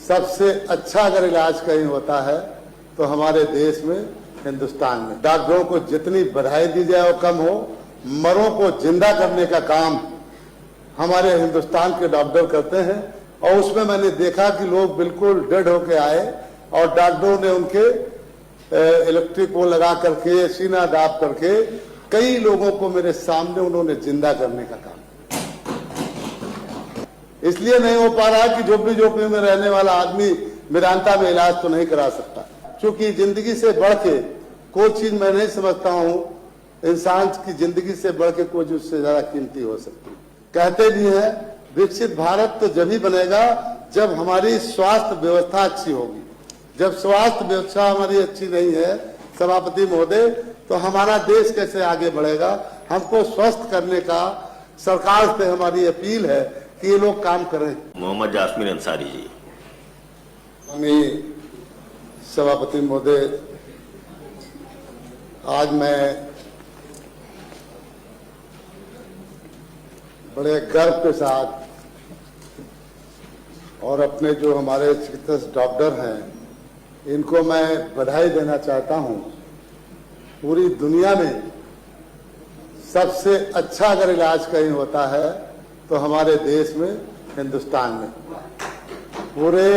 सबसे अच्छा अगर इलाज कहीं होता है तो हमारे देश में, हिंदुस्तान में। डॉक्टरों को जितनी बधाई दी जाए वो कम हो। मरों को जिंदा करने का काम हमारे हिंदुस्तान के डॉक्टर करते हैं और उसमें मैंने देखा कि लोग बिल्कुल डेड होके आए और डॉक्टरों ने उनके इलेक्ट्रिक वो लगा करके, सीना दाब करके कई लोगों को मेरे सामने उन्होंने जिंदा करने का काम। इसलिए नहीं हो पा रहा है कि झोपड़ी में रहने वाला आदमी मेदांता में इलाज तो नहीं करा सकता, क्योंकि जिंदगी से बढ़ के कोई चीज मैं नहीं समझता हूं इंसान की जिंदगी से बढ़ के कोई उससे ज्यादा कीमती हो सकती है। कहते भी हैं विकसित भारत तो जब ही बनेगा जब हमारी स्वास्थ्य व्यवस्था अच्छी होगी। जब स्वास्थ्य व्यवस्था हमारी अच्छी नहीं है सभापति महोदय, तो हमारा देश कैसे आगे बढ़ेगा। हमको स्वस्थ करने का सरकार से हमारी अपील है कि ये लोग काम करें। मोहम्मद जासमीन अंसारी जी। सभापति महोदय, आज मैं बड़े गर्व के साथ और अपने जो हमारे चिकित्सक डॉक्टर हैं इनको मैं बधाई देना चाहता हूं। पूरी दुनिया में सबसे अच्छा अगर इलाज कहीं होता है तो हमारे देश में, हिंदुस्तान में। पूरे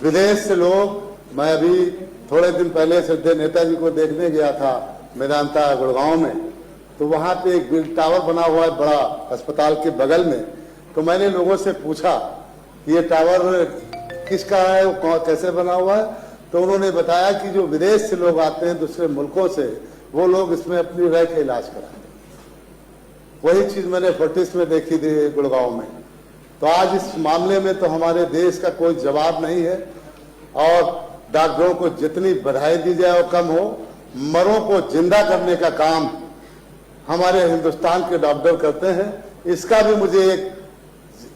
विदेश से लोग, मैं अभी थोड़े दिन पहले श्रद्धेय नेताजी को देखने गया था मेदांता गुड़गांव में, तो वहां पे एक बिल टावर बना हुआ है बड़ा अस्पताल के बगल में। तो मैंने लोगों से पूछा कि ये टावर किसका है, वो कैसे बना हुआ है, तो उन्होंने बताया कि जो विदेश से लोग आते हैं दूसरे मुल्कों से, वो लोग इसमें अपनी रह के इलाज कराते हैं। वही चीज मैंने फोर्टिस में देखी थी गुड़गांव में। तो आज इस मामले में तो हमारे देश का कोई जवाब नहीं है और डॉक्टरों को जितनी बधाई दी जाए वो कम हो। मरों को जिंदा करने का काम हमारे हिंदुस्तान के डॉक्टर करते हैं। इसका भी मुझे एक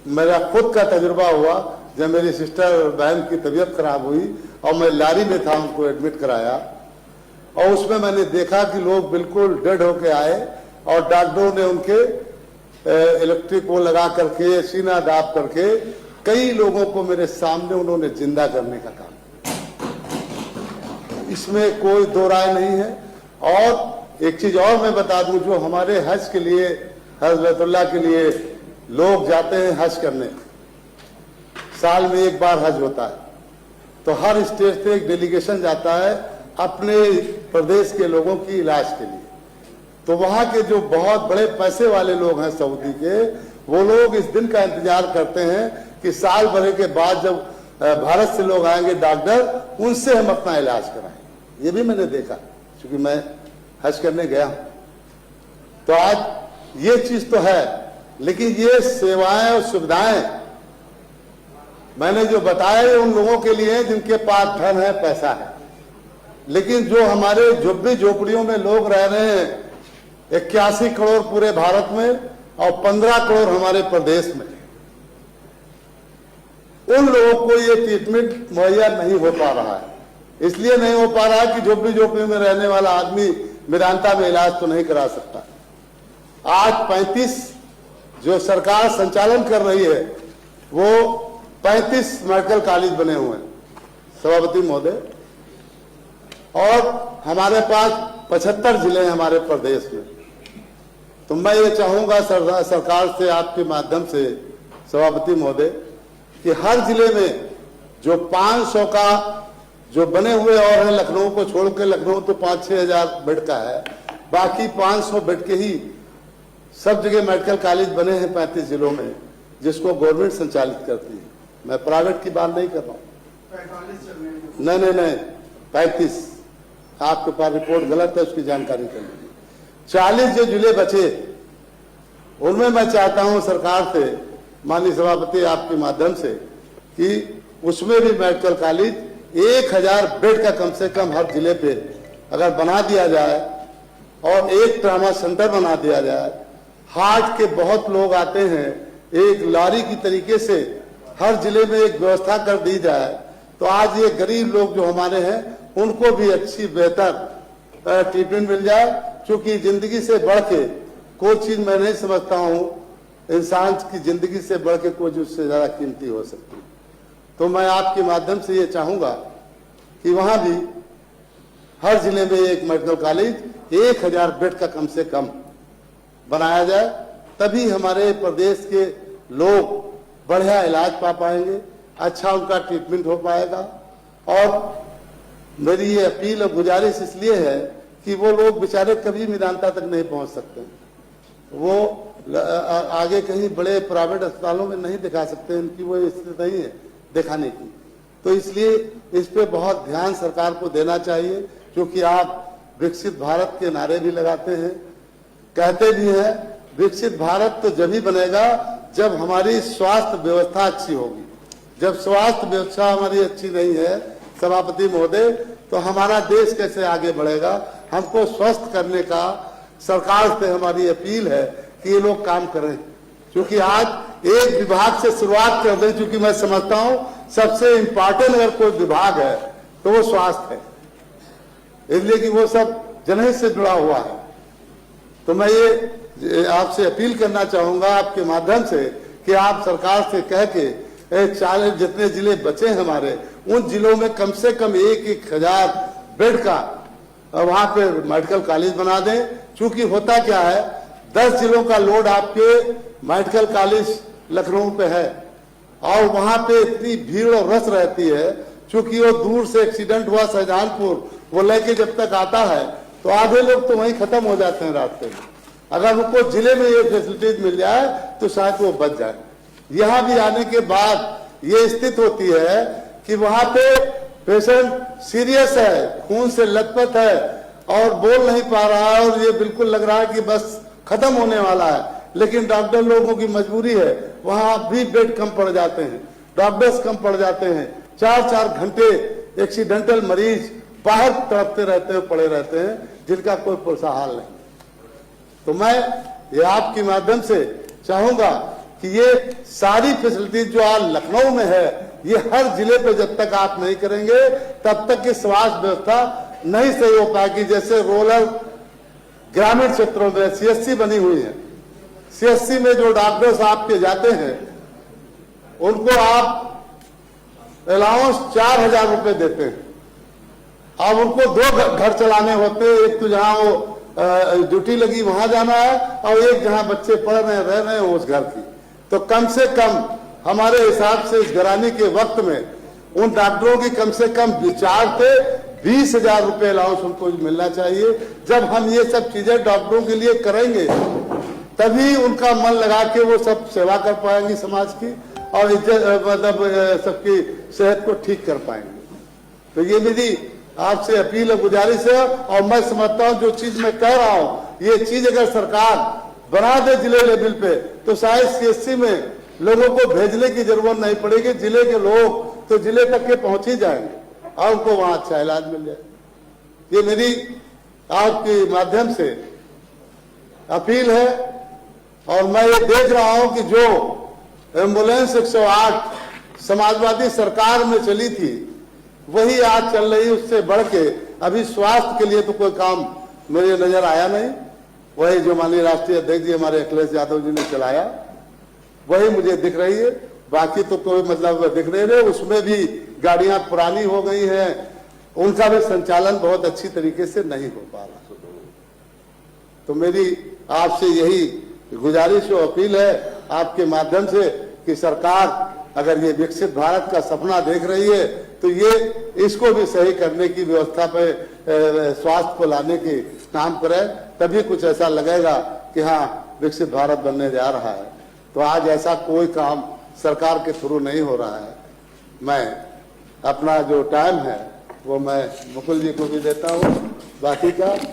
मेरा खुद का तजुर्बा हुआ जब मेरी सिस्टर बहन की तबीयत खराब हुई और मैं लारी में था, उनको एडमिट कराया और उसमें मैंने देखा कि लोग बिल्कुल डेड होके आए और डॉक्टरों ने उनके इलेक्ट्रिक वो लगा करके, सीना दाब करके कई लोगों को मेरे सामने उन्होंने जिंदा करने का काम। इसमें कोई दो राय नहीं है। और एक चीज और मैं बता दूं, जो हमारे हज के लिए, हज बैतुल्लाह के लिए लोग जाते हैं हज करने, साल में एक बार हज होता है, तो हर स्टेट से एक डेलीगेशन जाता है अपने प्रदेश के लोगों की इलाज के लिए। तो वहां के जो बहुत बड़े पैसे वाले लोग हैं सऊदी के, वो लोग इस दिन का इंतजार करते हैं कि साल भर के बाद जब भारत से लोग आएंगे डॉक्टर, उनसे हम अपना इलाज कराएं। ये भी मैंने देखा, क्योंकि मैं हज करने गया हूं। तो आज ये चीज तो है, लेकिन ये सेवाएं और सुविधाएं मैंने जो बताया ये उन लोगों के लिए जिनके पास धन है, पैसा है। लेकिन जो हमारे झुग्गी झोपड़ियों में लोग रह रहे हैं, 81 करोड़ पूरे भारत में और 15 करोड़ हमारे प्रदेश में, उन लोगों को ये ट्रीटमेंट मुहैया नहीं हो पा रहा है। इसलिए नहीं हो पा रहा है कि झोपड़ी में रहने वाला आदमी मेदांता में इलाज तो नहीं करा सकता। आज 35 जो सरकार संचालन कर रही है, वो 35 मेडिकल कॉलेज बने हुए हैं सभापति महोदय, और हमारे पास 75 जिले हैं हमारे प्रदेश में। तो मैं ये चाहूंगा सरकार से, आपके माध्यम से सभापति महोदय, कि हर जिले में जो 500 का जो बने हुए और है, लखनऊ को छोड़ के, लखनऊ तो 5-6 हजार बेड का है, बाकी 500 बेड के ही सब जगह मेडिकल कॉलेज बने हैं 35 जिलों में, जिसको गवर्नमेंट संचालित करती है। मैं प्राइवेट की बात नहीं कर रहा हूँ। नहीं, 35। आपके पास रिपोर्ट गलत है, उसकी जानकारी कर लीजिए। 40 जो जिले बचे, उनमें मैं चाहता हूं सरकार से, माननीय सभापति आपके माध्यम से, कि उसमें भी मेडिकल कॉलेज 1000 बेड का कम से कम हर जिले पे अगर बना दिया जाए और एक ट्रामा सेंटर बना दिया जाए। हार्ट के बहुत लोग आते हैं, एक लारी की तरीके से हर जिले में एक व्यवस्था कर दी जाए, तो आज ये गरीब लोग जो हमारे हैं उनको भी अच्छी बेहतर ट्रीटमेंट मिल जाए। क्योंकि जिंदगी से बढ़ के कोई चीज मैं नहीं समझता हूं इंसान की जिंदगी से बढ़ के कोई उससे ज्यादा कीमती हो सकती है। तो मैं आपके माध्यम से ये चाहूंगा कि वहां भी हर जिले में एक मेडिकल कॉलेज 1000 बेड का कम से कम बनाया जाए, तभी हमारे प्रदेश के लोग बढ़िया इलाज पा पाएंगे, अच्छा उनका ट्रीटमेंट हो पाएगा। और मेरी ये अपील और गुजारिश इसलिए है कि वो लोग बेचारे कभी मेदांता तक नहीं पहुंच सकते, वो आगे कहीं बड़े प्राइवेट अस्पतालों में नहीं दिखा सकते, इनकी वो स्थिति नहीं है दिखाने की। तो इसलिए इस पे बहुत ध्यान सरकार को देना चाहिए, क्योंकि आप विकसित भारत के नारे भी लगाते हैं, कहते भी हैं विकसित भारत तो जब ही बनेगा जब हमारी स्वास्थ्य व्यवस्था अच्छी होगी। जब स्वास्थ्य व्यवस्था हमारी अच्छी नहीं है सभापति महोदय, तो हमारा देश कैसे आगे बढ़ेगा। हमको स्वस्थ करने का सरकार से हमारी अपील है कि ये लोग काम करें, क्योंकि आज एक विभाग से शुरुआत कर दें, क्योंकि मैं समझता हूं सबसे इम्पोर्टेंट अगर कोई विभाग है तो वो स्वास्थ्य है, इसलिए कि वो सब जनहित से जुड़ा हुआ है। तो मैं ये आपसे अपील करना चाहूंगा आपके माध्यम से कि आप सरकार से कह के 40 जितने जिले बचे हमारे, उन जिलों में कम से कम 1000 बेड का वहां पे मेडिकल कॉलेज बना दें। चूंकि होता क्या है, 10 जिलों का लोड आपके मेडिकल कॉलेज लखनऊ पे है और वहां पे इतनी भीड़ और रस रहती है, चूंकि वो दूर से एक्सीडेंट हुआ शाहजहानपुर, वो लेके जब तक आता है तो आधे लोग तो वहीं खत्म हो जाते हैं रास्ते में। अगर उनको जिले में ये फैसिलिटीज मिल जाए तो शायद वो बच जाए। यहाँ भी आने के बाद ये स्थिति होती है कि वहां पे पेशेंट सीरियस है, खून से लथपथ है और बोल नहीं पा रहा है और ये बिल्कुल लग रहा है कि बस खत्म होने वाला है, लेकिन डॉक्टर लोगों की मजबूरी है, वहां भी बेड कम पड़ जाते हैं, डॉक्टर्स कम पड़ जाते हैं। 4-4 घंटे एक्सीडेंटल मरीज बाहर तड़पते रहते हैं, पड़े रहते हैं, जिनका कोई पुरसा हाल नहीं। तो मैं ये आपके माध्यम से चाहूंगा कि ये सारी फैसिलिटीज जो आज लखनऊ में है, ये हर जिले पे जब तक आप नहीं करेंगे तब तक की स्वास्थ्य व्यवस्था नहीं सही हो पाएगी। जैसे रूरल ग्रामीण क्षेत्रों में सीएससी बनी हुई है, सीएससी में जो डॉक्टर्स आपके जाते हैं उनको आप अलाउंस 4000 रुपए देते हैं। अब उनको 2 घर चलाने होते हैं, एक तो जहां वो ड्यूटी लगी वहां जाना है और एक जहां बच्चे पढ़ रहे हैं रह रहे हैं उस घर की। तो कम से कम हमारे हिसाब से इस घराने के वक्त में उन डॉक्टरों की कम से कम विचार थे 20,000 रुपए अलाउंस उनको मिलना चाहिए। जब हम ये सब चीजें डॉक्टरों के लिए करेंगे तभी उनका मन लगा के वो सब सेवा कर पाएंगे समाज की और मतलब सबकी सेहत को ठीक कर पाएंगे। तो ये मेरी आपसे अपील और गुजारिश है। और मैं समझता हूं जो चीज मैं कह रहा हूं, ये चीज अगर सरकार बना दे जिले लेवल पे तो शायद सीएससी में लोगों को भेजने की जरूरत नहीं पड़ेगी, जिले के लोग तो जिले तक के पहुंच ही जाएंगे और उनको वहां अच्छा इलाज मिल जाए। ये मेरी आपके माध्यम से अपील है। और मैं ये देख रहा हूं कि जो एम्बुलेंस 108 समाजवादी सरकार में चली थी वही आज चल रही, उससे बढ़ के अभी स्वास्थ्य के लिए तो कोई काम मेरे नजर आया नहीं। वही जो माननीय राष्ट्रीय अध्यक्ष जी हमारे अखिलेश यादव जी ने चलाया वही मुझे दिख रही है, बाकी तो कोई मतलब दिख नहीं रहे। उसमें भी गाड़ियां पुरानी हो गई हैं, उनका भी संचालन बहुत अच्छी तरीके से नहीं हो पा रहा। तो मेरी आपसे यही गुजारिश और अपील है आपके माध्यम से कि सरकार अगर ये विकसित भारत का सपना देख रही है तो ये इसको भी सही करने की व्यवस्था पे स्वास्थ्य को लाने की काम करे, तभी कुछ ऐसा लगेगा कि हाँ विकसित भारत बनने जा रहा है। तो आज ऐसा कोई काम सरकार के थ्रू नहीं हो रहा है। मैं अपना जो टाइम है वो मैं मुकुल जी को भी देता हूँ, बाकी का